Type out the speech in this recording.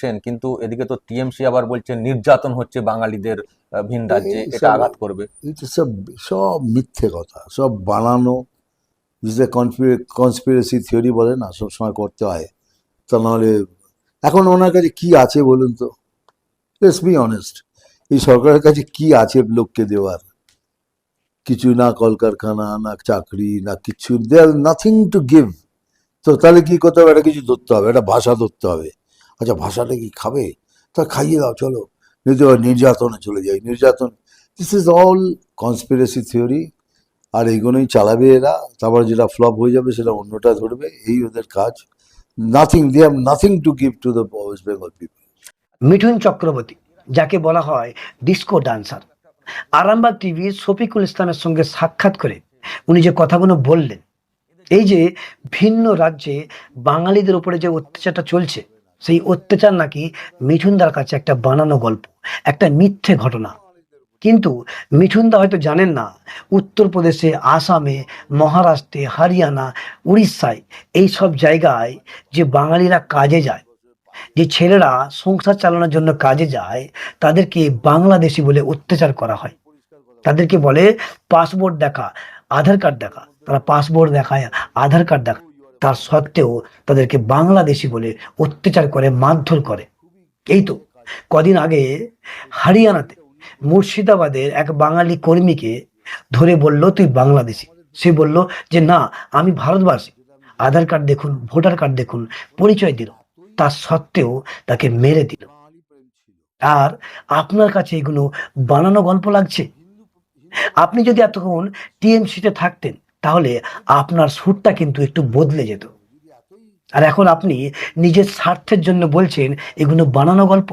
বলছেন, কিন্তু এদিকে তো টিএমসি আবার বলছে নির্যাতন হচ্ছে বাঙালিদের ভিন রাজ্যে, এটা সব আঘাত করবে। এটা সব সব মিথ্যে কথা, সব বানানো। যে কনস্পিরেসি থিওরি বলে না, সবসময় করতে হয়। তা নাহলে এখন ওনার কাছে কি আছে বলুন তো? লেটস বি অনেস্ট, এই সরকারের কাছে কি আছে লোককে দেওয়ার? কিছু না, কলকারখানা না, চাকরি না, কিছু। দে আর নাথিং টু গিভ। তো তাহলে কি করতে হবে? একটা কিছু ধরতে হবে, একটা ভাষা ধরতে হবে। আচ্ছা, ভাষাটা কি খাবে? তা খাইয়ে দাও, চলো। যদি নির্যাতনে চলে যাই, নির্যাতন। This is all conspiracy theory. আর এইগুলোই চালাবে এরা। তারপর যেটা ফ্লপ হয়ে যাবে সেটা অন্যটা ধরবে, এই ওদের কাজ। Nothing, they have nothing to give to the West Bengal people. Mithun Chakraborty, যাকে বলা হয় ডিস্কো ডান্সার, আরামবাগ টিভির শফিকুল ইসলামের সঙ্গে সাক্ষাৎ করে উনি যে কথাগুলো বললেন, এই যে ভিন্ন রাজ্যে বাঙালিদের উপরে যে অত্যাচারটা চলছে, সেই অত্যাচার নাকি মিঠুনদার কাছে একটা বানানো গল্প, একটা মিথ্যে ঘটনা। কিন্তু মিঠুনদা হয়তো জানেন না, উত্তরপ্রদেশে, আসামে, মহারাষ্ট্রে, হরিয়ানা, উড়িষ্যায়, এই সব জায়গায় যে বাঙালিরা কাজে যায়, যে ছেলেরা সংসার চালানোর জন্য কাজে যায়, তাদেরকে বাংলাদেশি বলে অত্যাচার করা হয়। তাদেরকে বলে পাসপোর্ট দেখা, আধার কার্ড দেখা। তারা পাসপোর্ট দেখায়, আধার কার্ড দেখায়, তার সত্ত্বেও তাদেরকে বাংলাদেশি বলে অত্যাচার করে, মারধর করে। এই তো কদিন আগে হরিয়ানাতে মুর্শিদাবাদের এক বাঙালি কর্মীকে ধরে বলল, তুই বাংলাদেশি। সে বলল যে না, আমি ভারতবাসী। আধার কার্ড দেখুন, ভোটার কার্ড দেখুন, পরিচয় দিল। তার সত্ত্বেও তাকে মেরে দিল। আর আপনার কাছে এগুলো বানানো গল্প লাগছে? আপনি যদি এতক্ষণ টিএমসিতে থাকতেন, তাহলে আপনার সুরটা কিন্তু একটু বদলে যেত। আর এখন আপনি নিজের স্বার্থের জন্য বলছেন এগুলো বানানো গল্প।